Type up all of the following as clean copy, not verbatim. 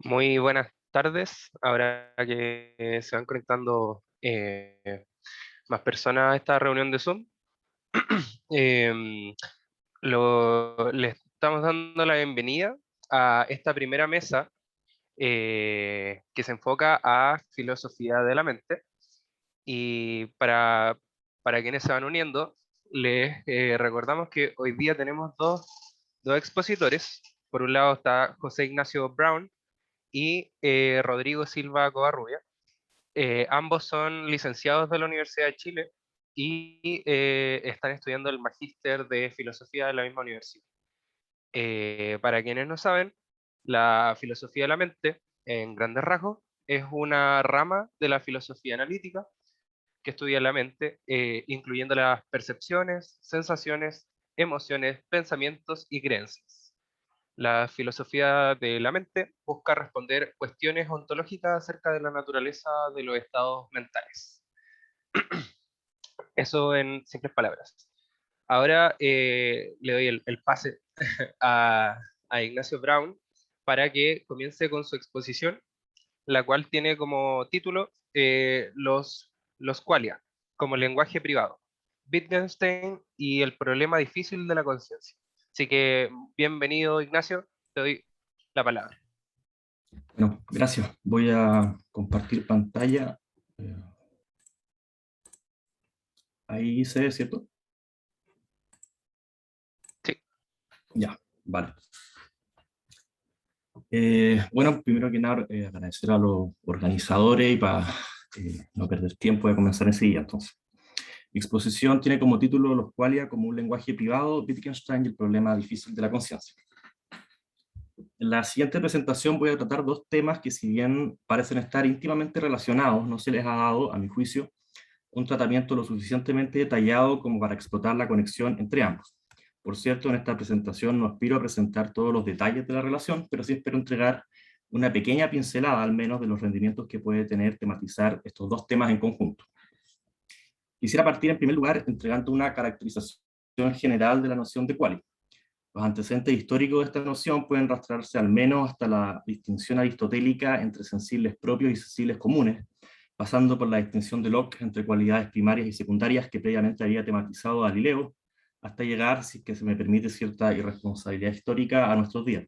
Muy buenas tardes. Ahora que se van conectando más personas a esta reunión de Zoom, em, les estamos dando la bienvenida a esta primera mesa que se enfoca a filosofía de la mente. Y para quienes se van uniendo, les recordamos que hoy día tenemos dos expositores. Por un lado está José Ignacio Brown y Rodrigo Silva Covarrubia. Ambos son licenciados de la Universidad de Chile y están estudiando el magíster de filosofía de la misma universidad. Para quienes no saben, la filosofía de la mente, en grandes rasgos, es una rama de la filosofía analítica que estudia la mente, incluyendo las percepciones, sensaciones, emociones, pensamientos y creencias. La filosofía de la mente busca responder cuestiones ontológicas acerca de la naturaleza de los estados mentales. Eso en simples palabras. Ahora le doy el pase a, a Ignacio Brown para que comience con su exposición, la cual tiene como título los qualia, como lenguaje privado, Wittgenstein y el problema difícil de la conciencia. Así que bienvenido, Ignacio, te doy la palabra. Bueno, gracias. Voy a compartir pantalla. Eh, Ahí se ve, ¿cierto? Sí. Ya, vale. Bueno, primero que nada, agradecer a los organizadores y para no perder tiempo voy a comenzar enseguida. Entonces, mi exposición tiene como título Los qualia como un lenguaje privado, Wittgenstein y el problema difícil de la conciencia. En la siguiente presentación voy a tratar dos temas que, si bien parecen estar íntimamente relacionados, no se les ha dado, a mi juicio, un tratamiento lo suficientemente detallado como para explotar la conexión entre ambos. Por cierto, en esta presentación no aspiro a presentar todos los detalles de la relación, pero sí espero entregar una pequeña pincelada al menos de los rendimientos que puede tener tematizar estos dos temas en conjunto. Quisiera partir en primer lugar entregando una caracterización general de la noción de qualia. Los antecedentes históricos de esta noción pueden rastrearse al menos hasta la distinción aristotélica entre sensibles propios y sensibles comunes, pasando por la distinción de Locke entre cualidades primarias y secundarias que previamente había tematizado Galileo, hasta llegar, si es que se me permite cierta irresponsabilidad histórica, a nuestros días.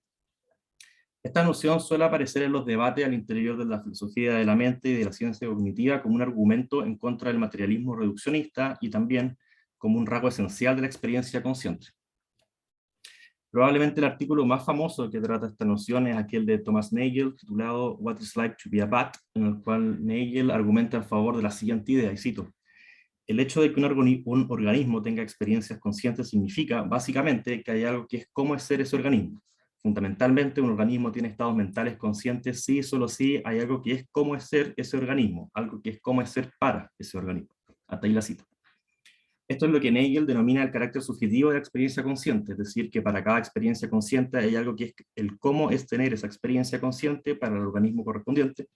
Esta noción suele aparecer en los debates al interior de la filosofía de la mente y de la ciencia cognitiva como un argumento en contra del materialismo reduccionista y también como un rasgo esencial de la experiencia consciente. Probablemente el artículo más famoso que trata esta noción es aquel de Thomas Nagel, titulado What it's like to be a bat, en el cual Nagel argumenta en favor de la siguiente idea, y cito: el hecho de que un organismo tenga experiencias conscientes significa, básicamente, que hay algo que es cómo es ser ese organismo. Fundamentalmente, un organismo tiene estados mentales conscientes si y solo si hay algo que es cómo es ser ese organismo, algo que es cómo es ser para ese organismo. Hasta ahí la cita. Esto es lo que Nagel denomina el carácter subjetivo de la experiencia consciente, es decir, que para cada experiencia consciente hay algo que es el cómo es tener esa experiencia consciente para el organismo correspondiente,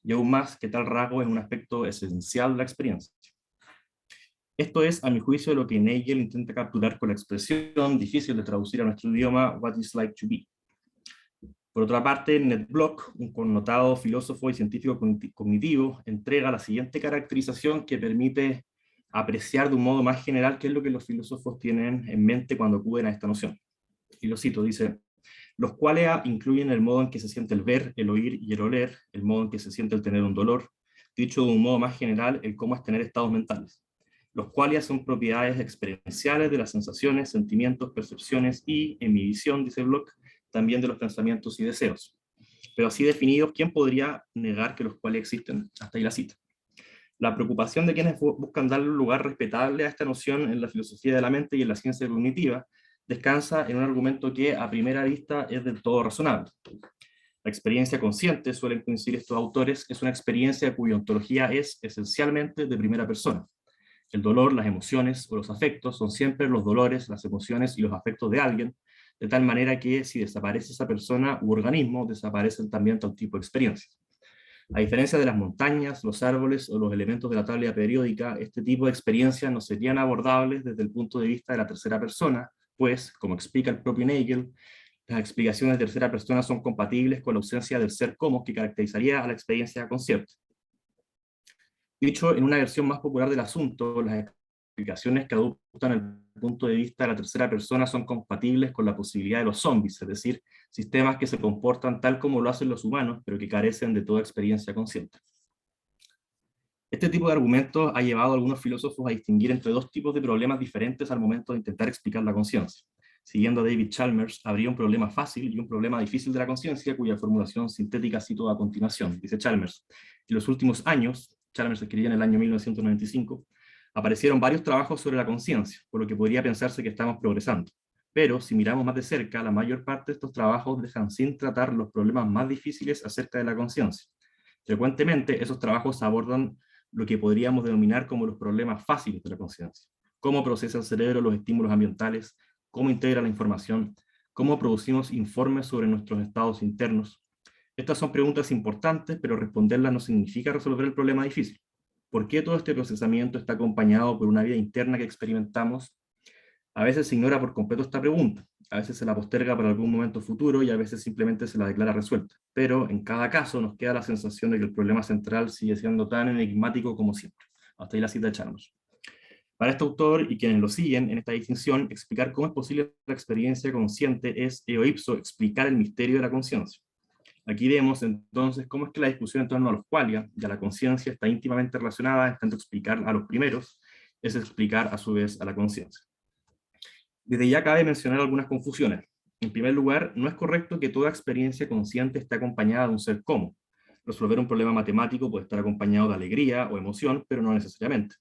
y aún más que tal rasgo es un aspecto esencial de la experiencia. Esto es, a mi juicio, lo que Nagel intenta capturar con la expresión difícil de traducir a nuestro idioma "what is like to be". Por otra parte, Ned Block, un connotado filósofo y científico cognitivo, entrega la siguiente caracterización que permite apreciar de un modo más general qué es lo que los filósofos tienen en mente cuando acuden a esta noción. Y lo cito, dice: los qualia incluyen el modo en que se siente el ver, el oír y el oler, el modo en que se siente el tener un dolor, dicho de un modo más general, el cómo es tener estados mentales. Los qualia son propiedades experienciales de las sensaciones, sentimientos, percepciones y, en mi visión, dice Bloch, también de los pensamientos y deseos. Pero así definidos, ¿quién podría negar que los qualia existen? Hasta ahí la cita. La preocupación de quienes buscan darle un lugar respetable a esta noción en la filosofía de la mente y en la ciencia cognitiva descansa en un argumento que a primera vista es del todo razonable. La experiencia consciente, suelen coincidir estos autores, es una experiencia cuya ontología es esencialmente de primera persona. El dolor, las emociones o los afectos son siempre los dolores, las emociones y los afectos de alguien, de tal manera que si desaparece esa persona u organismo, desaparecen también tal tipo de experiencias. A diferencia de las montañas, los árboles o los elementos de la tabla periódica, este tipo de experiencias no serían abordables desde el punto de vista de la tercera persona, pues, como explica el propio Nagel, Las explicaciones de tercera persona son compatibles con la ausencia del ser como que caracterizaría a la experiencia consciente. Dicho en una versión más popular del asunto, las explicaciones que adoptan el punto de vista de la tercera persona son compatibles con la posibilidad de los zombies, es decir, sistemas que se comportan tal como lo hacen los humanos, pero que carecen de toda experiencia consciente. Este tipo de argumentos ha llevado a algunos filósofos a distinguir entre dos tipos de problemas diferentes al momento de intentar explicar la conciencia. Siguiendo a David Chalmers, habría un problema fácil y un problema difícil de la conciencia, cuya formulación sintética cito a continuación. Dice Chalmers: en los últimos años, Chalmers escribía en el año 1995, aparecieron varios trabajos sobre la conciencia, por lo que podría pensarse que estamos progresando. Pero, si miramos más de cerca, la mayor parte de estos trabajos dejan sin tratar los problemas más difíciles acerca de la conciencia. Frecuentemente, esos trabajos abordan lo que podríamos denominar como los problemas fáciles de la conciencia. Cómo procesa el cerebro los estímulos ambientales, cómo integra la información, cómo producimos informes sobre nuestros estados internos. Estas son preguntas importantes, pero responderlas no significa resolver el problema difícil. ¿Por qué todo este procesamiento está acompañado por una vida interna que experimentamos? A veces se ignora por completo esta pregunta, a veces se la posterga para algún momento futuro y a veces simplemente se la declara resuelta. Pero en cada caso nos queda la sensación de que el problema central sigue siendo tan enigmático como siempre. Hasta ahí la cita de Chalmers. Para este autor y quienes lo siguen en esta distinción, explicar cómo es posible la experiencia consciente es, eo ipso, explicar el misterio de la conciencia. Aquí vemos entonces cómo es que la discusión en torno a los qualia y a la conciencia está íntimamente relacionada, en tanto explicar a los primeros es explicar a su vez a la conciencia. Desde ya cabe mencionar algunas confusiones. En primer lugar, no es correcto que toda experiencia consciente esté acompañada de un ser como. Resolver un problema matemático puede estar acompañado de alegría o emoción, pero no necesariamente.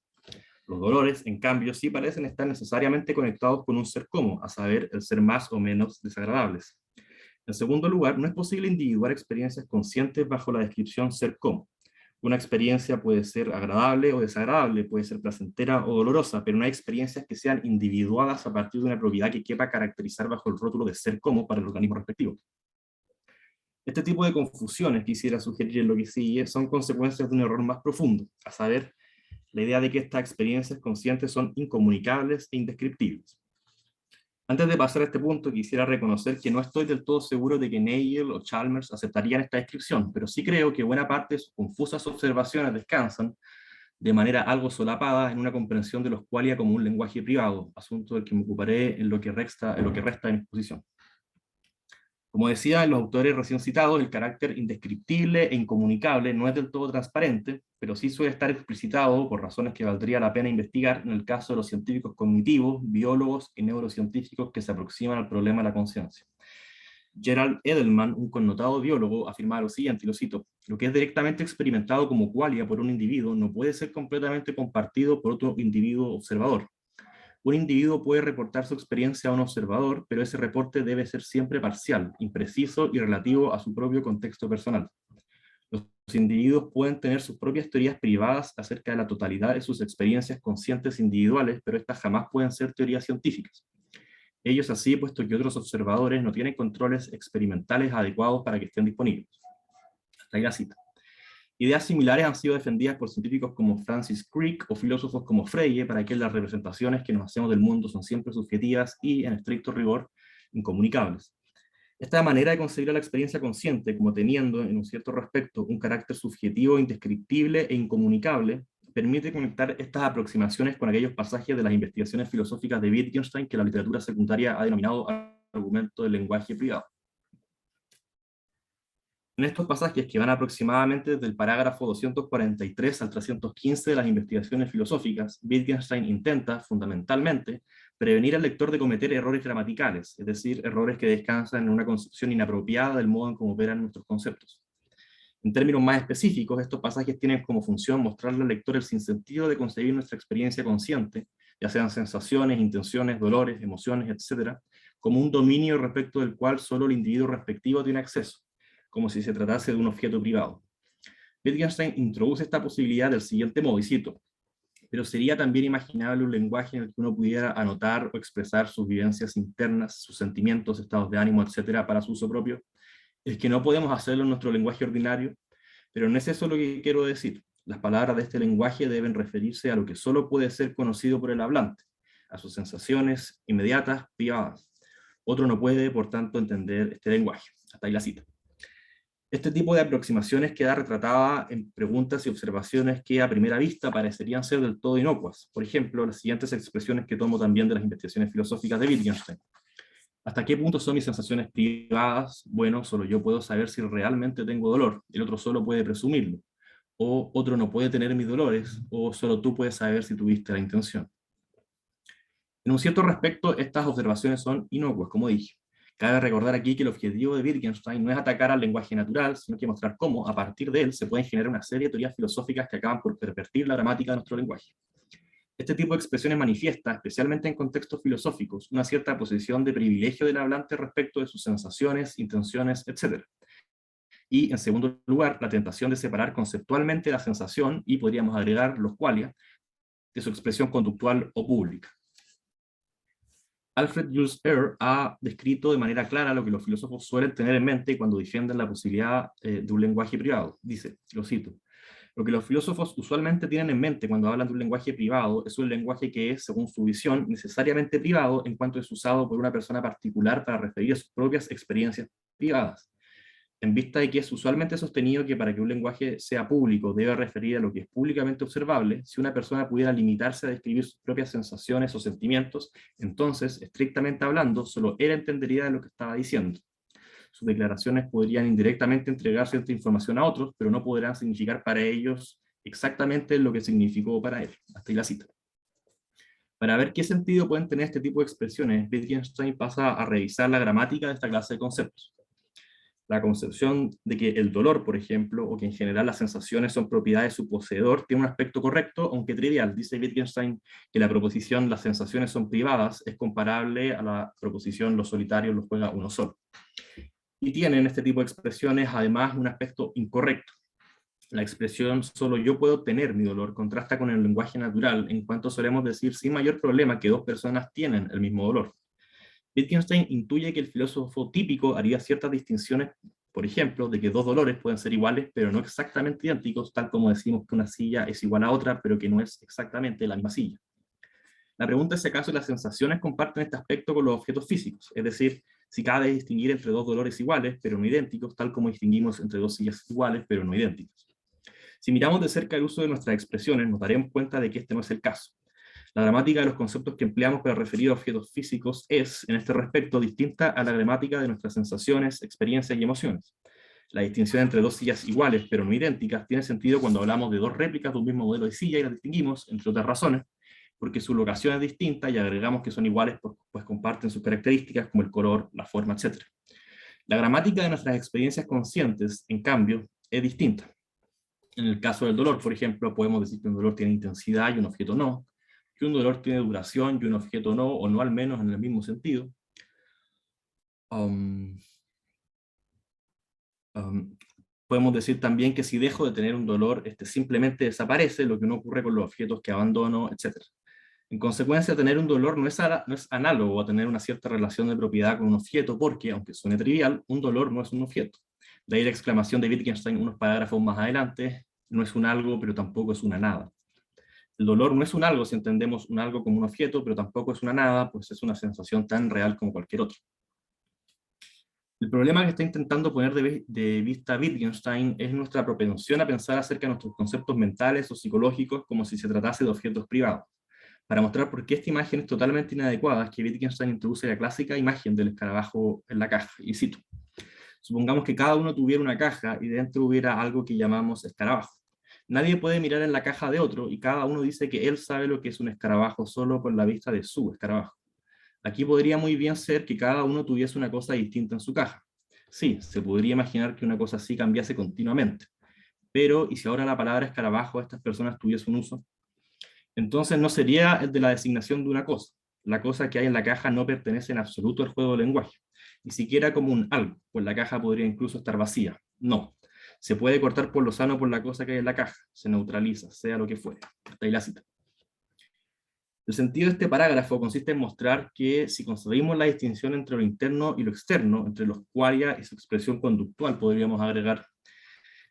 Los dolores, en cambio, sí parecen estar necesariamente conectados con un ser como, a saber, el ser más o menos desagradables. En segundo lugar, no es posible individuar experiencias conscientes bajo la descripción ser como. Una experiencia puede ser agradable o desagradable, puede ser placentera o dolorosa, pero no hay experiencias que sean individuadas a partir de una propiedad que quepa caracterizar bajo el rótulo de ser como para el organismo respectivo. Este tipo de confusiones que quisiera sugerir en lo que sigue son consecuencias de un error más profundo, a saber, la idea de que estas experiencias conscientes son incomunicables e indescriptibles. Antes de pasar a este punto, quisiera reconocer que no estoy del todo seguro de que Nagel o Chalmers aceptarían esta descripción, pero sí creo que buena parte de sus confusas observaciones descansan, de manera algo solapada, en una comprensión de los qualia como un lenguaje privado, asunto del que me ocuparé en lo que resta de mi exposición. Como decía los autores recién citados, el carácter indescriptible e incomunicable no es del todo transparente, pero sí suele estar explicitado por razones que valdría la pena investigar en el caso de los científicos cognitivos, biólogos y neurocientíficos que se aproximan al problema de la conciencia. Gerald Edelman, un connotado biólogo, afirmaba lo siguiente, y lo cito: lo que es directamente experimentado como qualia por un individuo no puede ser completamente compartido por otro individuo observador. Un individuo puede reportar su experiencia a un observador, pero ese reporte debe ser siempre parcial, impreciso y relativo a su propio contexto personal. Los individuos pueden tener sus propias teorías privadas acerca de la totalidad de sus experiencias conscientes individuales, pero estas jamás pueden ser teorías científicas. Ellos así, puesto que otros observadores no tienen controles experimentales adecuados para que estén disponibles. Hasta ahí la cita. Ideas similares han sido defendidas por científicos como Francis Crick o filósofos como Frege, para que las representaciones que nos hacemos del mundo son siempre subjetivas y, en estricto rigor, incomunicables. Esta manera de concebir la experiencia consciente como teniendo, en un cierto respecto, un carácter subjetivo, indescriptible e incomunicable, permite conectar estas aproximaciones con aquellos pasajes de las investigaciones filosóficas de Wittgenstein que la literatura secundaria ha denominado argumento del lenguaje privado. En estos pasajes, que van aproximadamente desde el parágrafo 243 al 315 de las investigaciones filosóficas, Wittgenstein intenta, fundamentalmente, prevenir al lector de cometer errores gramaticales, es decir, errores que descansan en una concepción inapropiada del modo en cómo operan nuestros conceptos. En términos más específicos, estos pasajes tienen como función mostrarle al lector el sinsentido de concebir nuestra experiencia consciente, ya sean sensaciones, intenciones, dolores, emociones, etc., como un dominio respecto del cual solo el individuo respectivo tiene acceso, como si se tratase de un objeto privado. Wittgenstein introduce esta posibilidad del siguiente modo, y cito: pero sería también imaginable un lenguaje en el que uno pudiera anotar o expresar sus vivencias internas, sus sentimientos, estados de ánimo, etc., para su uso propio. Es que no podemos hacerlo en nuestro lenguaje ordinario, pero no es eso lo que quiero decir. Las palabras de este lenguaje deben referirse a lo que solo puede ser conocido por el hablante, a sus sensaciones inmediatas, privadas. Otro no puede, por tanto, entender este lenguaje. Hasta ahí la cita. Este tipo de aproximaciones queda retratada en preguntas y observaciones que a primera vista parecerían ser del todo inocuas. Por ejemplo, las siguientes expresiones que tomo también de las investigaciones filosóficas de Wittgenstein. ¿Hasta qué punto son mis sensaciones privadas? Bueno, solo yo puedo saber si realmente tengo dolor, el otro solo puede presumirlo. O otro no puede tener mis dolores, o solo tú puedes saber si tuviste la intención. En un cierto respecto, estas observaciones son inocuas, como dije. Cabe recordar aquí que el objetivo de Wittgenstein no es atacar al lenguaje natural, sino que mostrar cómo, a partir de él, se pueden generar una serie de teorías filosóficas que acaban por pervertir la gramática de nuestro lenguaje. Este tipo de expresiones manifiesta, especialmente en contextos filosóficos, una cierta posición de privilegio del hablante respecto de sus sensaciones, intenciones, etc. Y, en segundo lugar, la tentación de separar conceptualmente la sensación, y podríamos agregar los qualia, de su expresión conductual o pública. Alfred Jules Err ha descrito de manera clara lo que los filósofos suelen tener en mente cuando defienden la posibilidad de un lenguaje privado. Dice, lo cito: lo que los filósofos usualmente tienen en mente cuando hablan de un lenguaje privado es un lenguaje que es, según su visión, necesariamente privado en cuanto es usado por una persona particular para referir a sus propias experiencias privadas. En vista de que es usualmente sostenido que para que un lenguaje sea público debe referir a lo que es públicamente observable, si una persona pudiera limitarse a describir sus propias sensaciones o sentimientos, entonces, estrictamente hablando, solo él entendería de lo que estaba diciendo. Sus declaraciones podrían indirectamente entregar cierta información a otros, pero no podrán significar para ellos exactamente lo que significó para él. Hasta ahí la cita. Para ver qué sentido pueden tener este tipo de expresiones, Wittgenstein pasa a revisar la gramática de esta clase de conceptos. La concepción de que el dolor, por ejemplo, o que en general las sensaciones son propiedad de su poseedor, tiene un aspecto correcto, aunque trivial. Dice Wittgenstein que la proposición las sensaciones son privadas es comparable a la proposición los solitarios los juega uno solo. Y tienen este tipo de expresiones además un aspecto incorrecto. La expresión solo yo puedo tener mi dolor contrasta con el lenguaje natural, en cuanto solemos decir sin mayor problema que dos personas tienen el mismo dolor. Wittgenstein intuye que el filósofo típico haría ciertas distinciones, por ejemplo, de que dos dolores pueden ser iguales, pero no exactamente idénticos, tal como decimos que una silla es igual a otra, pero que no es exactamente la misma silla. La pregunta es si acaso las sensaciones comparten este aspecto con los objetos físicos, es decir, si cabe distinguir entre dos dolores iguales, pero no idénticos, tal como distinguimos entre dos sillas iguales, pero no idénticas. Si miramos de cerca el uso de nuestras expresiones, nos daremos cuenta de que este no es el caso. La gramática de los conceptos que empleamos para referir a objetos físicos es, en este respecto, distinta a la gramática de nuestras sensaciones, experiencias y emociones. La distinción entre dos sillas iguales, pero no idénticas, tiene sentido cuando hablamos de dos réplicas de un mismo modelo de silla y las distinguimos, entre otras razones, porque su locación es distinta y agregamos que son iguales pues comparten sus características como el color, la forma, etc. La gramática de nuestras experiencias conscientes, en cambio, es distinta. En el caso del dolor, por ejemplo, podemos decir que un dolor tiene intensidad y un objeto no, que un dolor tiene duración y un objeto no, o no al menos en el mismo sentido. Podemos decir también que si dejo de tener un dolor, este simplemente desaparece, lo que no ocurre con los objetos que abandono, etc. En consecuencia, tener un dolor no es análogo a tener una cierta relación de propiedad con un objeto, porque, aunque suene trivial, un dolor no es un objeto. De ahí la exclamación de Wittgenstein unos parágrafos más adelante: no es un algo, pero tampoco es una nada. El dolor no es un algo si entendemos un algo como un objeto, pero tampoco es una nada, pues es una sensación tan real como cualquier otra. El problema que está intentando poner de vista Wittgenstein es nuestra propensión a pensar acerca de nuestros conceptos mentales o psicológicos como si se tratase de objetos privados. Para mostrar por qué esta imagen es totalmente inadecuada, es que Wittgenstein introduce la clásica imagen del escarabajo en la caja, y cito: supongamos que cada uno tuviera una caja y dentro hubiera algo que llamamos escarabajo. Nadie puede mirar en la caja de otro y cada uno dice que él sabe lo que es un escarabajo solo por la vista de su escarabajo. Aquí podría muy bien ser que cada uno tuviese una cosa distinta en su caja. Sí, se podría imaginar que una cosa así cambiase continuamente. Pero, ¿y si ahora la palabra escarabajo a estas personas tuviese un uso? Entonces no sería el de la designación de una cosa. La cosa que hay en la caja no pertenece en absoluto al juego del lenguaje, ni siquiera como un algo, pues la caja podría incluso estar vacía. No. Se puede cortar por lo sano por la cosa que hay en la caja, se neutraliza, sea lo que fuere. Hasta ahí la cita. El sentido de este parágrafo consiste en mostrar que si construimos la distinción entre lo interno y lo externo, entre los qualia y su expresión conductual, podríamos agregar,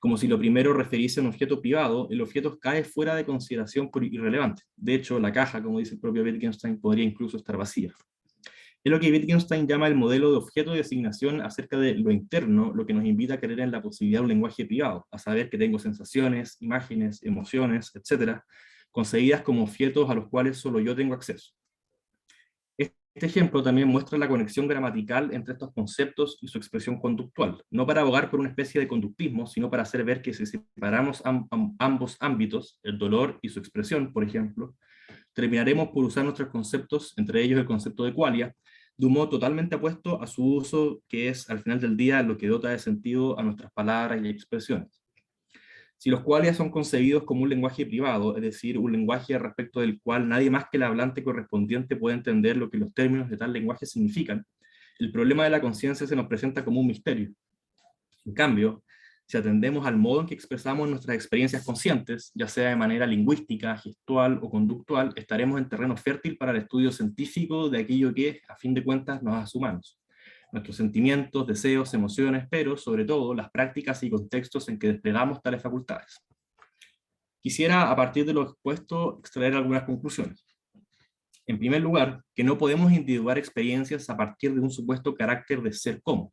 como si lo primero referiese a un objeto privado, el objeto cae fuera de consideración por irrelevante. De hecho, la caja, como dice el propio Wittgenstein, podría incluso estar vacía. Es lo que Wittgenstein llama el modelo de objeto de asignación acerca de lo interno, lo que nos invita a creer en la posibilidad de un lenguaje privado, a saber que tengo sensaciones, imágenes, emociones, etcétera, concebidas como objetos a los cuales solo yo tengo acceso. Este ejemplo también muestra la conexión gramatical entre estos conceptos y su expresión conductual, no para abogar por una especie de conductismo, sino para hacer ver que si separamos ambos ámbitos, el dolor y su expresión, por ejemplo, terminaremos por usar nuestros conceptos, entre ellos el concepto de qualia, de un modo totalmente opuesto a su uso, que es al final del día lo que dota de sentido a nuestras palabras y expresiones. Si los qualia son concebidos como un lenguaje privado, es decir, un lenguaje respecto del cual nadie más que el hablante correspondiente puede entender lo que los términos de tal lenguaje significan, el problema de la conciencia se nos presenta como un misterio. En cambio, si atendemos al modo en que expresamos nuestras experiencias conscientes, ya sea de manera lingüística, gestual o conductual, estaremos en terreno fértil para el estudio científico de aquello que, a fin de cuentas, nos hace humanos. Nuestros sentimientos, deseos, emociones, pero, sobre todo, las prácticas y contextos en que desplegamos tales facultades. Quisiera, a partir de lo expuesto, extraer algunas conclusiones. En primer lugar, que no podemos individuar experiencias a partir de un supuesto carácter de ser como.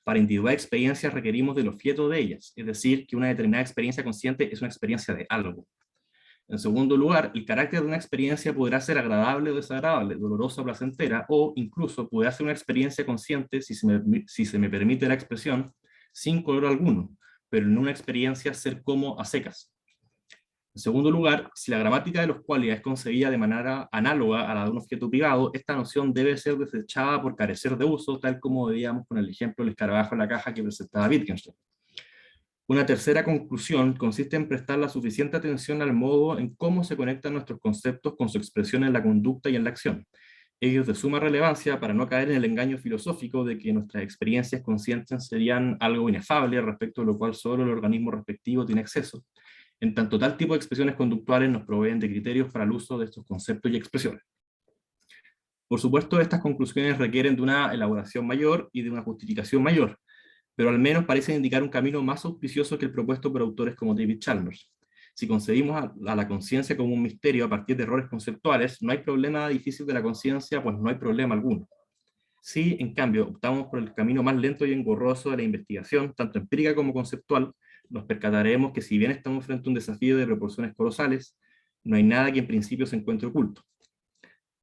Para individuar experiencias requerimos del objeto de ellas, es decir, que una determinada experiencia consciente es una experiencia de algo. En segundo lugar, el carácter de una experiencia podrá ser agradable o desagradable, dolorosa o placentera, o incluso podrá ser una experiencia consciente, si se me permite la expresión, sin color alguno, pero en una experiencia ser como a secas. En segundo lugar, si la gramática de los qualia es concebida de manera análoga a la de un objeto privado, esta noción debe ser desechada por carecer de uso, tal como veíamos con el ejemplo del escarabajo en la caja que presentaba Wittgenstein. Una tercera conclusión consiste en prestar la suficiente atención al modo en cómo se conectan nuestros conceptos con su expresión en la conducta y en la acción. Ello es de suma relevancia para no caer en el engaño filosófico de que nuestras experiencias conscientes serían algo inefable, respecto a lo cual solo el organismo respectivo tiene acceso, en tanto tal tipo de expresiones conductuales nos proveen de criterios para el uso de estos conceptos y expresiones. Por supuesto, estas conclusiones requieren de una elaboración mayor y de una justificación mayor, pero al menos parecen indicar un camino más auspicioso que el propuesto por autores como David Chalmers. Si concebimos a la conciencia como un misterio a partir de errores conceptuales, no hay problema difícil de la conciencia, pues no hay problema alguno. Si, en cambio, optamos por el camino más lento y engorroso de la investigación, tanto empírica como conceptual, nos percataremos que si bien estamos frente a un desafío de proporciones colosales, no hay nada que en principio se encuentre oculto.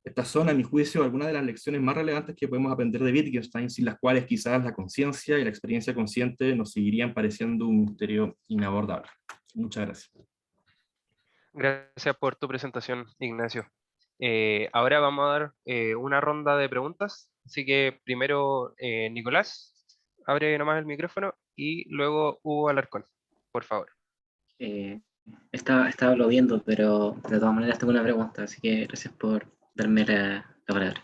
Estas son, a mi juicio, algunas de las lecciones más relevantes que podemos aprender de Wittgenstein, sin las cuales quizás la conciencia y la experiencia consciente nos seguirían pareciendo un misterio inabordable. Muchas gracias. Gracias por tu presentación, Ignacio. Ahora vamos a dar una ronda de preguntas. Así que primero, Nicolás, abre nomás el micrófono y luego Hugo Alarcón, por favor. Estaba aplaudiendo, pero de todas maneras tengo una pregunta, así que gracias por darme la palabra.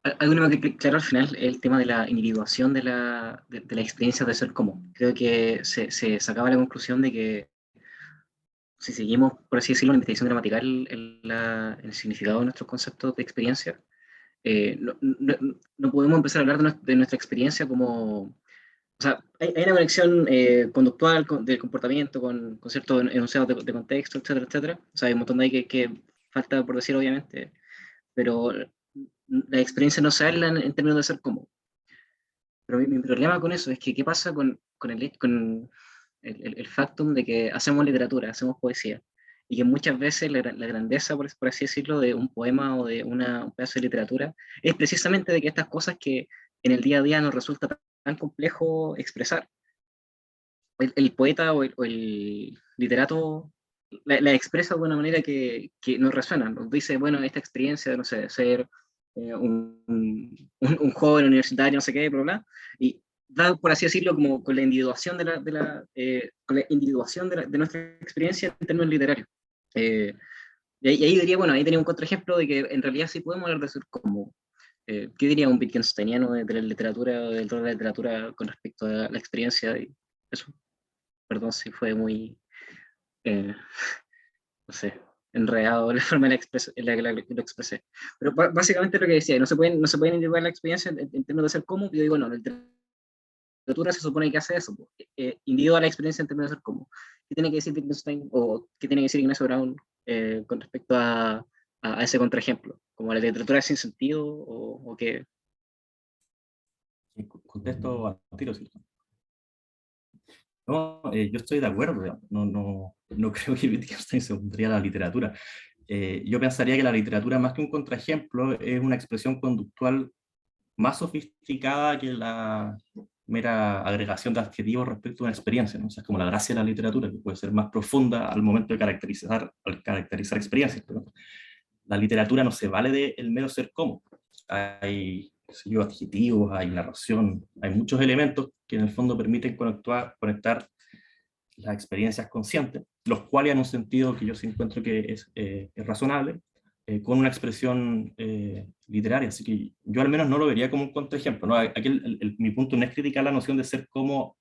Algo que claro al final es el tema de la individuación de la experiencia de ser como. Creo que se sacaba la conclusión de que si seguimos, por así decirlo, una investigación gramatical en el significado de nuestros conceptos de experiencia, no podemos empezar a hablar de nuestra experiencia como... O sea, hay una conexión conductual del comportamiento con ciertos enunciados de contexto, etcétera, etcétera. O sea, hay un montón de ahí que falta por decir, obviamente, pero la experiencia no se habla en términos de ser como. Pero mi problema con eso es que qué pasa con el factum de que hacemos literatura, hacemos poesía, y que muchas veces la grandeza, por así decirlo, de un poema o de un pedazo de literatura es precisamente de que estas cosas que en el día a día nos resulta tan complejo expresar. El poeta o el literato la expresa de una manera que nos resuena, nos dice, bueno, esta experiencia de, no sé, ser un joven universitario, no sé qué, bla, bla, y da, por así decirlo, como con la individuación de nuestra experiencia en términos literarios. Y ahí diría, bueno, ahí tenía un contraejemplo de que en realidad sí podemos hablar de ser como, ¿qué diría un Wittgensteiniano de la literatura, del rol de la literatura con respecto a la experiencia? Y eso, perdón si fue muy, no sé, enredado la forma en la que lo expresé. Pero básicamente lo que decía, no se pueden individuar la experiencia en términos de ser como, yo digo, no, la literatura se supone que hace eso, individuar la experiencia en términos de ser como. ¿Qué tiene que decir Wittgenstein o qué tiene que decir Ignacio Brown con respecto a a ese contraejemplo, como la literatura sin sentido o qué. Contesto al tiro, ¿cierto? No, yo estoy de acuerdo, digamos. No creo que Wittgenstein se opondría a la literatura. Yo pensaría que la literatura, más que un contraejemplo, es una expresión conductual más sofisticada que la mera agregación de adjetivos respecto a una experiencia, ¿no? O sea, es como la gracia de la literatura, que puede ser más profunda al momento de caracterizar experiencias. Pero la literatura no se vale del mero ser como. Hay, qué sé yo, adjetivos, hay narración, hay muchos elementos que en el fondo permiten conectar las experiencias conscientes, los cuales en un sentido que yo sí encuentro que es razonable, con una expresión literaria. Así que yo al menos no lo vería como un contraejemplo, ¿no? Aquí mi punto no es criticar la noción de ser como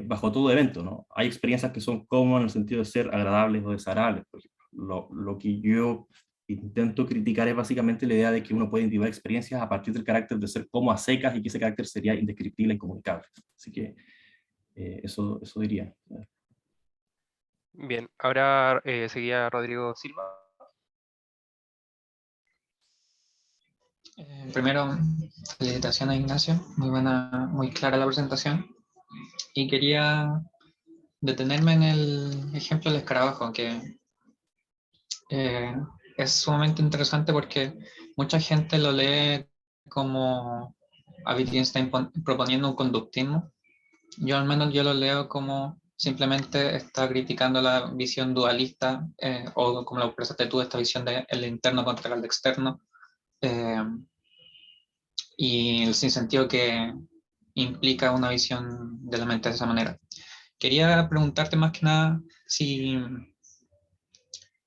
bajo todo evento, ¿no? Hay experiencias que son como en el sentido de ser agradables o desagradables, por ejemplo. Lo que yo intento criticar es básicamente la idea de que uno puede individuar experiencias a partir del carácter de ser como a secas y que ese carácter sería indescriptible e incomunicable. Así que eso diría. Bien, ahora seguía Rodrigo Silva. Primero, felicitaciones a Ignacio, muy buena, muy clara la presentación. Y quería detenerme en el ejemplo del escarabajo, que es sumamente interesante porque mucha gente lo lee como a Wittgenstein proponiendo un conductismo. Yo al menos yo lo leo como simplemente está criticando la visión dualista, o como lo expresaste tú, esta visión del interno contra el externo, eh, y el sinsentido que implica una visión de la mente de esa manera. Quería preguntarte más que nada si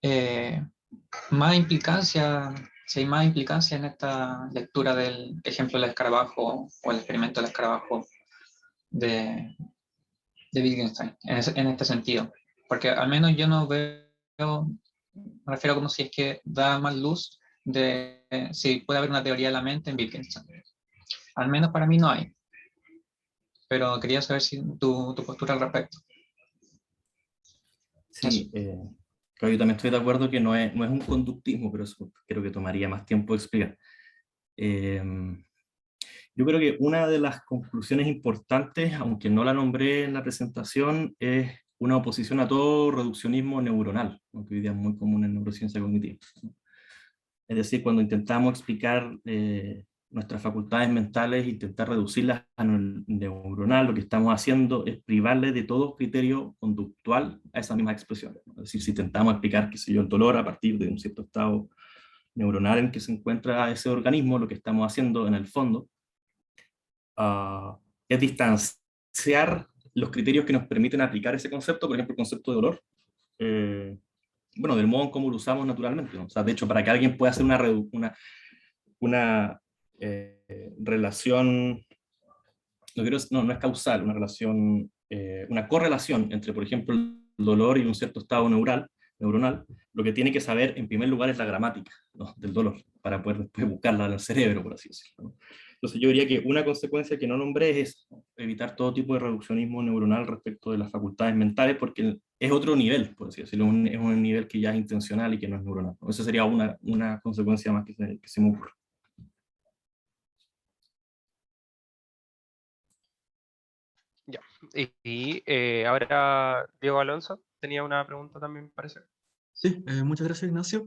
eh, si hay más implicancia en esta lectura del ejemplo del escarabajo o el experimento del escarabajo de, de Wittgenstein, en este sentido. Porque al menos yo no veo, me refiero como si es que da más luz de si puede haber una teoría de la mente en Wittgenstein. Al menos para mí no hay. Pero quería saber si tu postura al respecto. Sí, claro, yo también estoy de acuerdo que no es un conductismo, pero eso creo que tomaría más tiempo de explicar. Yo creo que una de las conclusiones importantes, aunque no la nombré en la presentación, es una oposición a todo reduccionismo neuronal, ¿no? Que hoy día es muy común en neurociencia cognitiva, ¿no? Es decir, cuando intentamos explicar nuestras facultades mentales, intentar reducirlas a neuronal, lo que estamos haciendo es privarle de todo criterio conductual a esas mismas expresiones, ¿no? Es decir, si intentamos explicar, qué sé yo, el dolor a partir de un cierto estado neuronal en que se encuentra ese organismo, lo que estamos haciendo en el fondo es distanciar los criterios que nos permiten aplicar ese concepto, por ejemplo, el concepto de dolor, bueno, del modo en cómo lo usamos naturalmente, ¿no? O sea, de hecho, para que alguien pueda hacer una relación, no es causal, una relación, una correlación entre, por ejemplo, el dolor y un cierto estado neuronal, lo que tiene que saber en primer lugar es la gramática, ¿no?, del dolor, para poder después buscarla en el cerebro, por así decirlo, ¿no? Entonces yo diría que una consecuencia que no nombré es evitar todo tipo de reduccionismo neuronal respecto de las facultades mentales, porque es otro nivel, por así decirlo, es un nivel que ya es intencional y que no es neuronal. Esa sería una consecuencia más que se me ocurre. Ya. Ahora Diego Alonso tenía una pregunta también, parece. Sí, muchas gracias, Ignacio.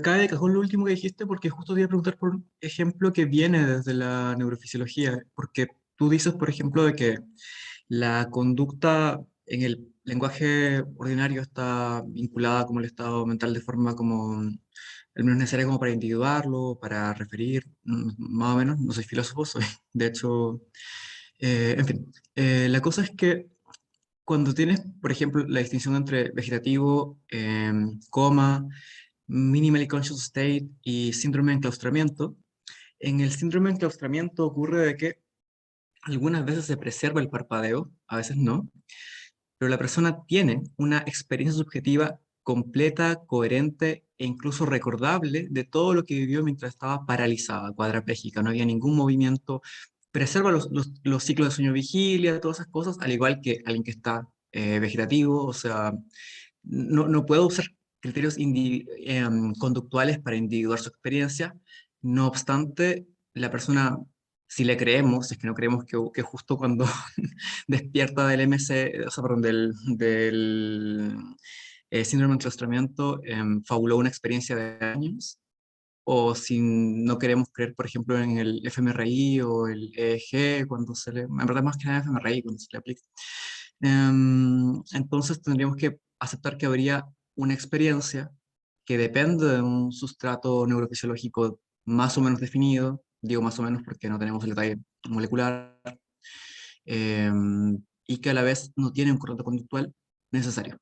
Cae de cajón lo último que dijiste, porque justo te iba a preguntar por un ejemplo que viene desde la neurofisiología, porque tú dices, por ejemplo, de que la conducta en el lenguaje ordinario está vinculada como el estado mental de forma como al menos necesaria como para individuarlo, para referir, más o menos, no soy filósofo, soy, de hecho, en fin, la cosa es que cuando tienes, por ejemplo, la distinción entre vegetativo, coma, minimally conscious state y síndrome de enclaustramiento, en el síndrome de enclaustramiento ocurre de que algunas veces se preserva el parpadeo, a veces no, pero la persona tiene una experiencia subjetiva completa, coherente e incluso recordable de todo lo que vivió mientras estaba paralizada, cuadraplégica, no había ningún movimiento, preserva los ciclos de sueño-vigilia, todas esas cosas, al igual que alguien que está vegetativo, o sea, no puedo usar criterios conductuales para individuar su experiencia. No obstante, la persona, si le creemos, si es que no creemos que justo cuando despierta del MC, o sea, perdón, del síndrome de enclaustramiento, fabuló una experiencia de años, o si no queremos creer, por ejemplo, en el fMRI o el EEG, cuando se le, en verdad más que nada fMRI, cuando se le aplica. Entonces tendríamos que aceptar que habría una experiencia que depende de un sustrato neurofisiológico más o menos definido, digo más o menos porque no tenemos el detalle molecular, y que a la vez no tiene un correcto conductual necesario.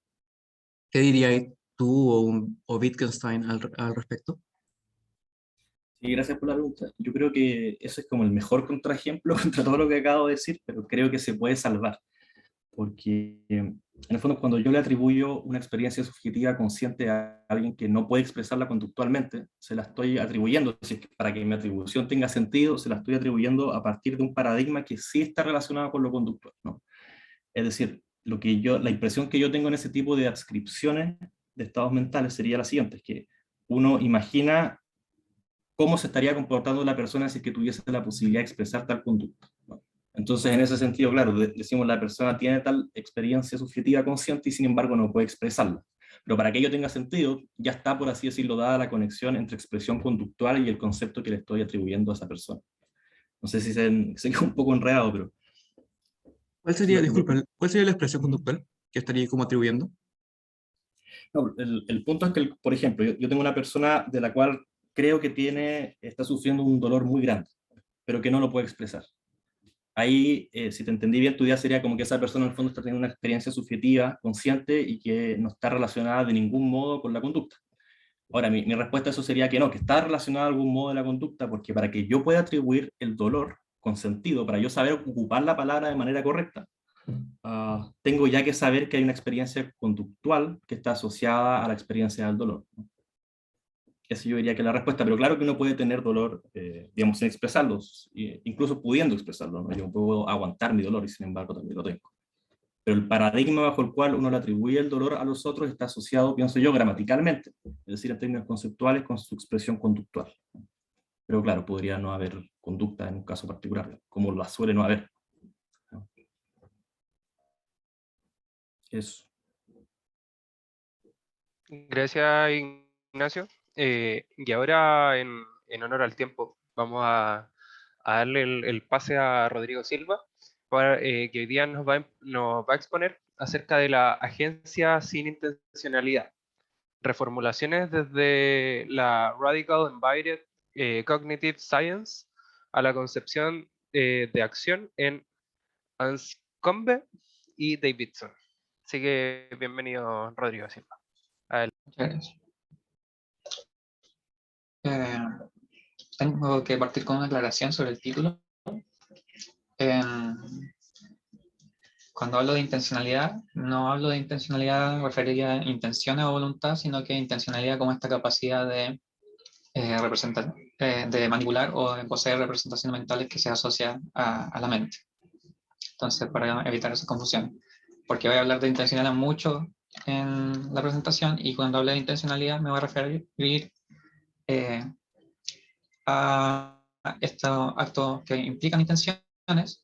¿Qué dirías tú o Wittgenstein al respecto? Sí, gracias por la pregunta. Yo creo que eso es como el mejor contraejemplo contra todo lo que acabo de decir, pero creo que se puede salvar. Porque en el fondo cuando yo le atribuyo una experiencia subjetiva consciente a alguien que no puede expresarla conductualmente, se la estoy atribuyendo, es decir, para que mi atribución tenga sentido, se la estoy atribuyendo a partir de un paradigma que sí está relacionado con lo conductual, ¿no? Es decir, la impresión que yo tengo en ese tipo de adscripciones de estados mentales sería la siguiente, es que uno imagina cómo se estaría comportando la persona si es que tuviese la posibilidad de expresar tal conducta, ¿no? Entonces, en ese sentido, claro, decimos la persona tiene tal experiencia subjetiva consciente y sin embargo no puede expresarla. Pero para que ello tenga sentido, ya está, por así decirlo, dada la conexión entre expresión conductual y el concepto que le estoy atribuyendo a esa persona. No sé si se queda un poco enredado, pero... ¿Cuál sería, Lo, lo, disculpa, cuál sería la expresión conductual que estaría como atribuyendo? no, el punto es que, por ejemplo, yo tengo una persona de la cual creo que está sufriendo un dolor muy grande, pero que no lo puede expresar. Ahí, si te entendí bien, tu idea sería como que esa persona en el fondo está teniendo una experiencia subjetiva, consciente, y que no está relacionada de ningún modo con la conducta. Ahora, mi respuesta a eso sería que no, que está relacionada de algún modo de la conducta, porque para que yo pueda atribuir el dolor con sentido, para yo saber ocupar la palabra de manera correcta, tengo ya que saber que hay una experiencia conductual que está asociada a la experiencia del dolor. Esa yo diría que es la respuesta, pero claro que uno puede tener dolor, digamos, sin expresarlo, incluso pudiendo expresarlo, ¿no? Yo puedo aguantar mi dolor y sin embargo también lo tengo. Pero el paradigma bajo el cual uno le atribuye el dolor a los otros está asociado, pienso yo, gramaticalmente, es decir, en términos conceptuales, con su expresión conductual. Pero claro, podría no haber conducta en un caso particular, como la suele no haber, ¿no? Eso. Gracias, Ignacio. Y ahora, en honor al tiempo, vamos a darle el pase a Rodrigo Silva, que hoy día nos va a exponer acerca de la agencia sin intencionalidad. Reformulaciones desde la Radical Embodied Cognitive Science a la concepción de acción en Anscombe y Davidson. Así que bienvenido, Rodrigo Silva. Muchas gracias. Tengo que partir con una aclaración sobre el título. Cuando hablo de intencionalidad, no hablo de intencionalidad referida a intenciones o voluntad, sino que intencionalidad como esta capacidad de representar, de manipular o de poseer representaciones mentales que se asocian a la mente. Entonces, para evitar esa confusión, porque voy a hablar de intencionalidad mucho en la presentación, y cuando hablo de intencionalidad me voy a referir a estos actos que implican intenciones,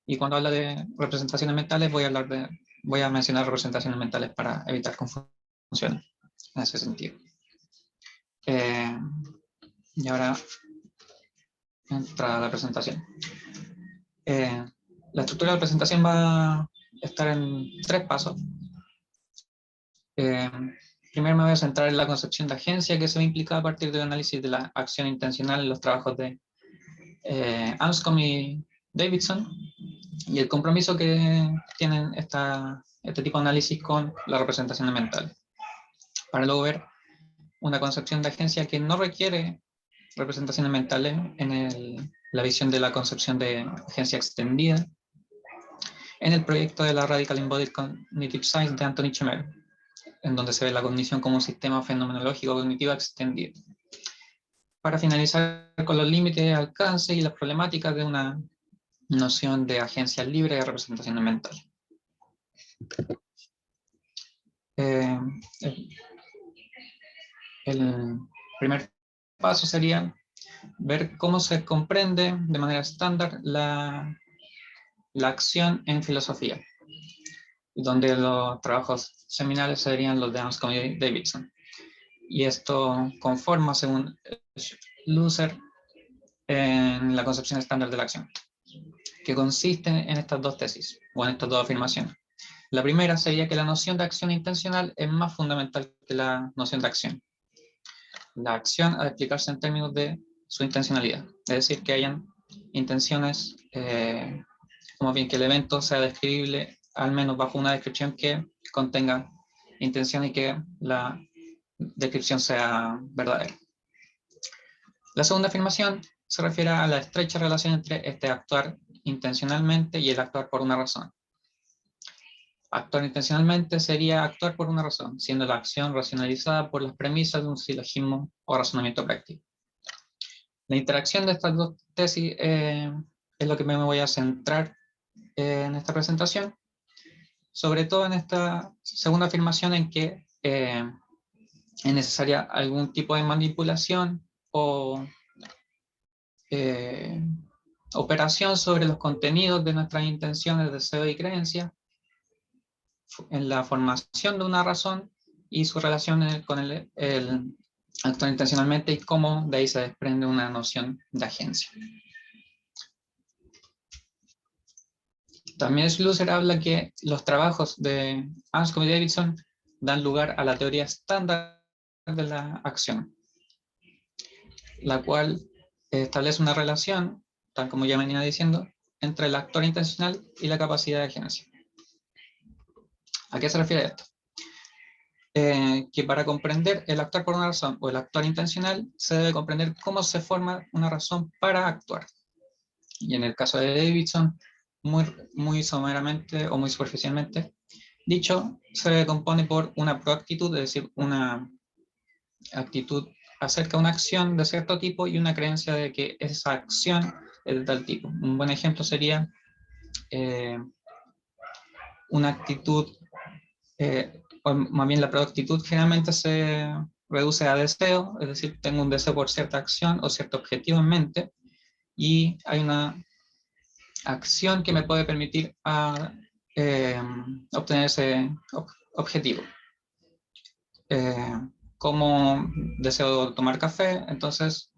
y cuando hablo de representaciones mentales voy a mencionar representaciones mentales para evitar confusiones en ese sentido. Y ahora entra la presentación. La estructura de la presentación va a estar en 3 pasos. Primero me voy a centrar en la concepción de agencia que se ve implicada a partir del análisis de la acción intencional en los trabajos de Anscombe y Davidson, y el compromiso que tienen este tipo de análisis con las representaciones mentales, para luego ver una concepción de agencia que no requiere representaciones mentales en la visión de la concepción de agencia extendida en el proyecto de la Radical Embodied Cognitive Science de Anthony Chomero, en donde se ve la cognición como un sistema fenomenológico cognitivo extendido, para finalizar con los límites de alcance y las problemáticas de una noción de agencia libre de representaciones mentales. El primer paso sería ver cómo se comprende de manera estándar la acción en filosofía, donde los trabajos seminales serían los de Anscombe y Davidson. Y esto conforma, según Lusser, en la concepción estándar de la acción, que consiste en estas dos tesis, o en estas dos afirmaciones. La primera sería que la noción de acción intencional es más fundamental que la noción de acción. La acción ha de explicarse en términos de su intencionalidad, es decir, que hayan intenciones, como bien que el evento sea describible, al menos bajo una descripción que contenga intención y que la descripción sea verdadera. La segunda afirmación se refiere a la estrecha relación entre este actuar intencionalmente y el actuar por una razón. Actuar intencionalmente sería actuar por una razón, siendo la acción racionalizada por las premisas de un silogismo o razonamiento práctico. La interacción de estas dos tesis es lo que me voy a centrar en esta presentación, sobre todo en esta segunda afirmación en que es necesaria algún tipo de manipulación o operación sobre los contenidos de nuestras intenciones, deseos y creencias en la formación de una razón y su relación con el actuar intencionalmente y cómo de ahí se desprende una noción de agencia. También Schlusser habla que los trabajos de Anscombe y Davidson dan lugar a la teoría estándar de la acción, la cual establece una relación, tal como ya venía diciendo, entre el actor intencional y la capacidad de agencia. ¿A qué se refiere esto? Que para comprender el actuar por una razón o el actuar intencional, se debe comprender cómo se forma una razón para actuar. Y en el caso de Davidson, muy someramente o muy superficialmente dicho, se compone por una proactitud, es decir, una actitud acerca de una acción de cierto tipo y una creencia de que esa acción es de tal tipo. Un buen ejemplo sería una actitud, o más bien la proactitud generalmente se reduce a deseo, es decir, tengo un deseo por cierta acción o cierto objetivo en mente y hay una acción que me puede permitir obtener ese objetivo. Como deseo tomar café, entonces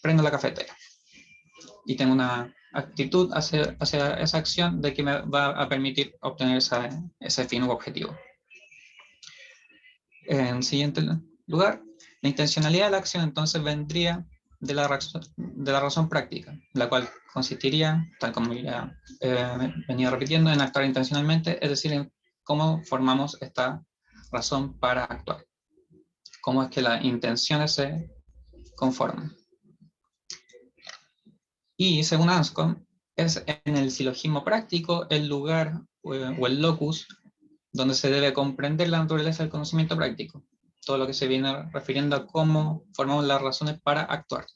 prendo la cafetera y tengo una actitud hacia esa acción de que me va a permitir obtener ese fin u objetivo. En siguiente lugar, la intencionalidad de la acción entonces vendría de la razón práctica, la cual consistiría, tal como ya venía repitiendo, en actuar intencionalmente, es decir, en cómo formamos esta razón para actuar, cómo es que las intenciones se conforman. Y según Anscombe, es en el silogismo práctico el lugar o el locus donde se debe comprender la naturaleza del conocimiento práctico, todo lo que se viene refiriendo a cómo formamos las razones para actuar.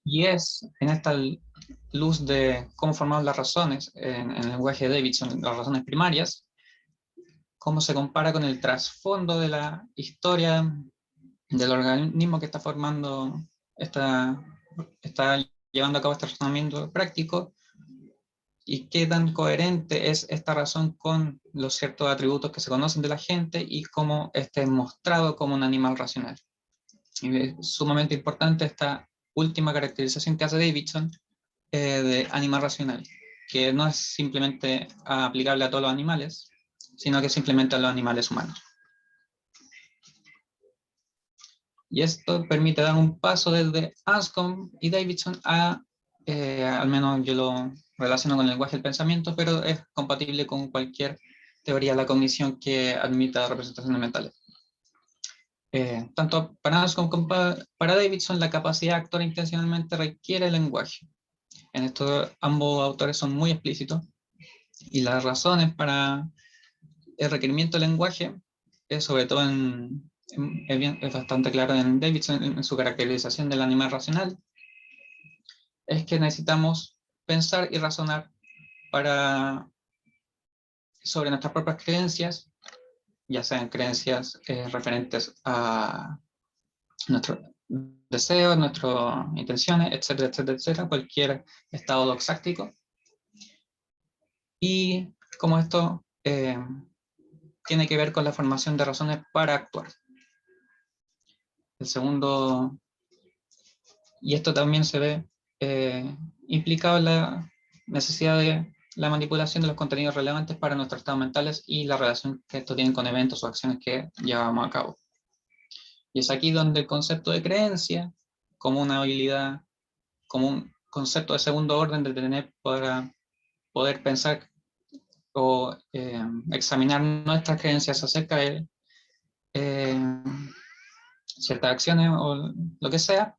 Y es en esta luz de cómo formamos las razones en el lenguaje de Davidson, las razones primarias, cómo se compara con el trasfondo de la historia del organismo que está formando, está llevando a cabo este razonamiento práctico, y qué tan coherente es esta razón con los ciertos atributos que se conocen de la gente y cómo este es mostrado como un animal racional. Y es sumamente importante esta última caracterización que hace Davidson de animal racional, que no es simplemente aplicable a todos los animales, sino que simplemente a los animales humanos. Y esto permite dar un paso desde Anscombe y Davidson a, al menos yo lo relaciono con el lenguaje del pensamiento, pero es compatible con cualquier teoría de la cognición que admita representaciones mentales. Tanto para Anscombe como para Davidson, la capacidad de actuar intencionalmente requiere el lenguaje. En esto ambos autores son muy explícitos, y las razones para el requerimiento del lenguaje es sobre todo es bastante claro en Davidson en su caracterización del animal racional, es que necesitamos pensar y razonar sobre nuestras propias creencias, ya sean creencias referentes a nuestros deseos, nuestras intenciones, etcétera, etcétera, etcétera, cualquier estado doxáctico. Y como esto tiene que ver con la formación de razones para actuar. El segundo, y esto también se ve implicado en la necesidad de la manipulación de los contenidos relevantes para nuestros estados mentales y la relación que esto tiene con eventos o acciones que llevamos a cabo. Y es aquí donde el concepto de creencia, como una habilidad, como un concepto de segundo orden de tener para poder pensar o examinar nuestras creencias acerca de ciertas acciones o lo que sea,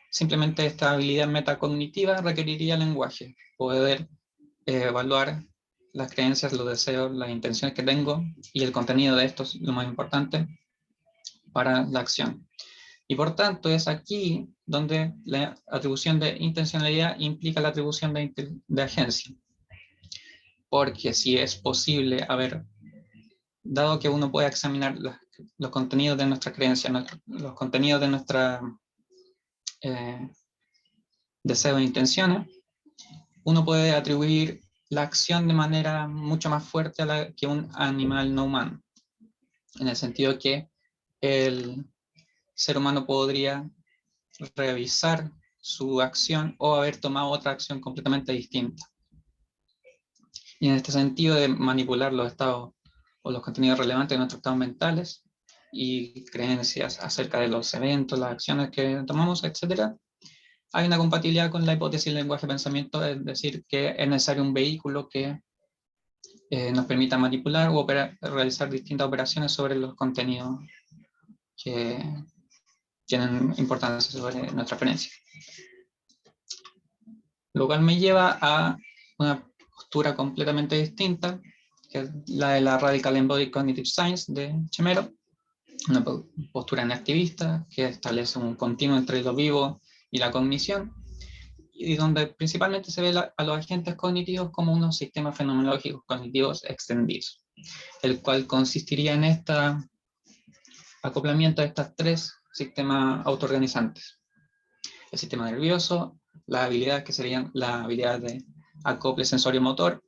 simplemente esta habilidad metacognitiva requeriría lenguaje, poder evaluar las creencias, los deseos, las intenciones que tengo y el contenido de estos, lo más importante, para la acción. Y por tanto es aquí donde la atribución de intencionalidad implica la atribución de agencia. Porque si es posible dado que uno puede examinar los contenidos de nuestra creencia, los contenidos de nuestra deseos e intenciones, uno puede atribuir la acción de manera mucho más fuerte que un animal no humano, en el sentido que el ser humano podría revisar su acción o haber tomado otra acción completamente distinta. Y en este sentido de manipular los estados o los contenidos relevantes de nuestros estados mentales y creencias acerca de los eventos, las acciones que tomamos, etc., hay una compatibilidad con la hipótesis del lenguaje-pensamiento, es decir, que es necesario un vehículo que nos permita manipular o realizar distintas operaciones sobre los contenidos que tienen importancia sobre nuestra experiencia. Lo cual me lleva a una postura completamente distinta, que es la de la Radical Embodied Cognitive Science de Chemero, una postura neactivista que establece un continuo entre lo vivo y la cognición, y donde principalmente se ve a los agentes cognitivos como unos sistemas fenomenológicos cognitivos extendidos, el cual consistiría en este acoplamiento de estos tres sistemas autoorganizantes. El sistema nervioso, las habilidades que serían las habilidades de acople sensorio-motor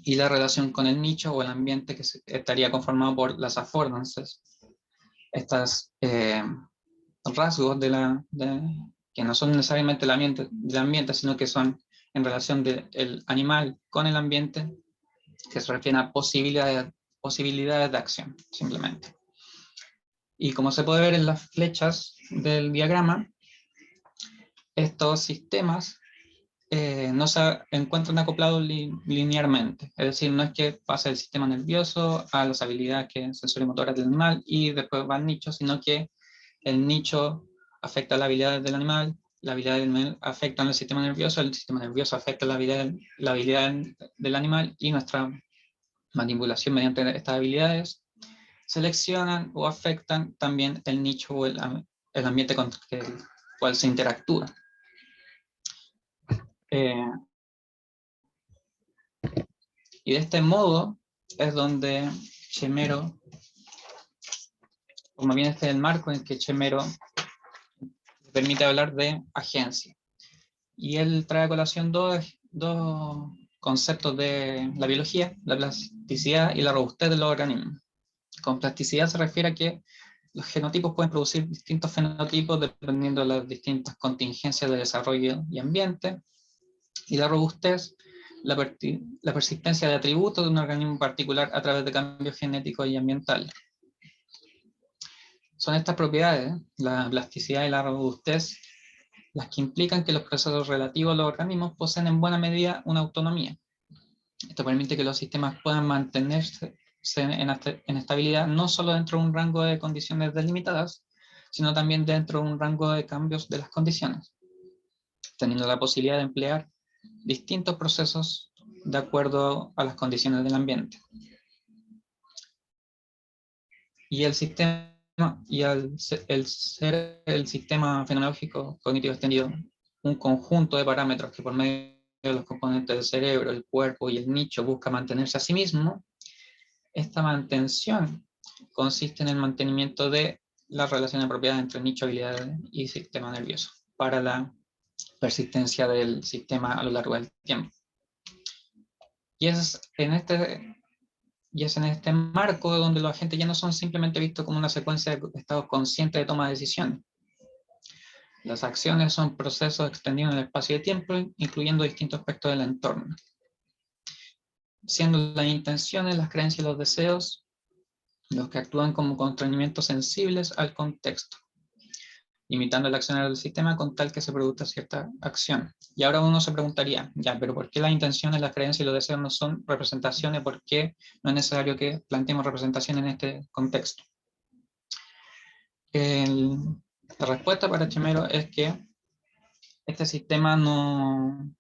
y la relación con el nicho o el ambiente que estaría conformado por las affordances, estas rasgos que no son necesariamente del ambiente, sino que son en relación del animal con el ambiente, que se refieren a posibilidades de acción, simplemente. Y como se puede ver en las flechas del diagrama, estos sistemas no se encuentran acoplados linealmente. Es decir, no es que pase del sistema nervioso a las habilidades sensorimotoras del animal y después va al nicho, sino que el nicho afecta a las habilidades del animal, la habilidad del animal afecta al sistema nervioso, el sistema nervioso afecta a la habilidad del animal, y nuestra manipulación mediante estas habilidades seleccionan o afectan también el nicho o el ambiente con el cual se interactúa. Y de este modo es donde Chemero, como bien este es el marco en que Chemero permite hablar de agencia. Y él trae a colación dos conceptos de la biología, la plasticidad y la robustez de los organismos. Con plasticidad se refiere a que los genotipos pueden producir distintos fenotipos dependiendo de las distintas contingencias de desarrollo y ambiente. Y la robustez, la persistencia de atributos de un organismo particular a través de cambios genéticos y ambientales. Son estas propiedades, la plasticidad y la robustez, las que implican que los procesos relativos a los organismos poseen en buena medida una autonomía. Esto permite que los sistemas puedan mantenerse en estabilidad no solo dentro de un rango de condiciones delimitadas, sino también dentro de un rango de cambios de las condiciones, teniendo la posibilidad de emplear distintos procesos de acuerdo a las condiciones del ambiente. Y el sistema, al ser el sistema fenomenológico cognitivo extendido un conjunto de parámetros que por medio de los componentes del cerebro, el cuerpo y el nicho busca mantenerse a sí mismo, esta mantención consiste en el mantenimiento de las relaciones de propiedad entre nicho, habilidades y sistema nervioso para la persistencia del sistema a lo largo del tiempo. Y es en este marco donde los agentes ya no son simplemente vistos como una secuencia de estados conscientes de toma de decisiones. Las acciones son procesos extendidos en el espacio y tiempo, incluyendo distintos aspectos del entorno, siendo las intenciones, las creencias y los deseos los que actúan como constreñimientos sensibles al contexto, imitando el accionar del sistema con tal que se produzca cierta acción. Y ahora uno se preguntaría, ya, pero ¿por qué las intenciones, las creencias y los deseos no son representaciones? ¿Por qué no es necesario que planteemos representación en este contexto? La respuesta para Chemero es que este sistema no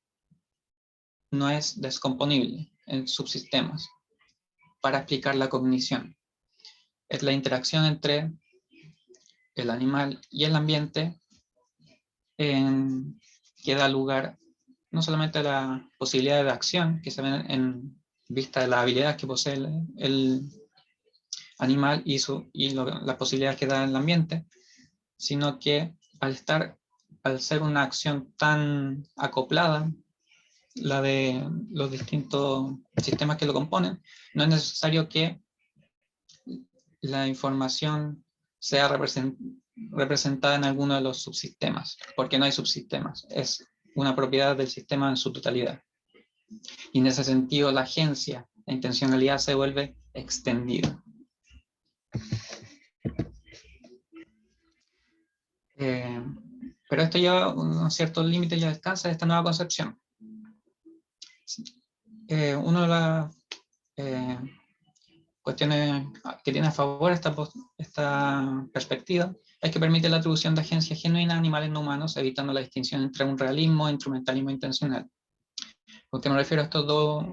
es descomponible en subsistemas para explicar la cognición. Es la interacción entre el animal y el ambiente que da lugar no solamente a la posibilidad de acción que se ven en vista de las habilidades que posee el animal y las posibilidades que da el ambiente, sino que al ser una acción tan acoplada, la de los distintos sistemas que lo componen, no es necesario que la información sea representada en alguno de los subsistemas, porque no hay subsistemas, es una propiedad del sistema en su totalidad. Y en ese sentido la agencia, la intencionalidad se vuelve extendida. Pero esto lleva un cierto límite y alcanza de esta nueva concepción. Una de las cuestiones que tiene a favor esta perspectiva es que permite la atribución de agencia genuina a animales no humanos, evitando la distinción entre un realismo e instrumentalismo intencional. Lo que me refiero a estos dos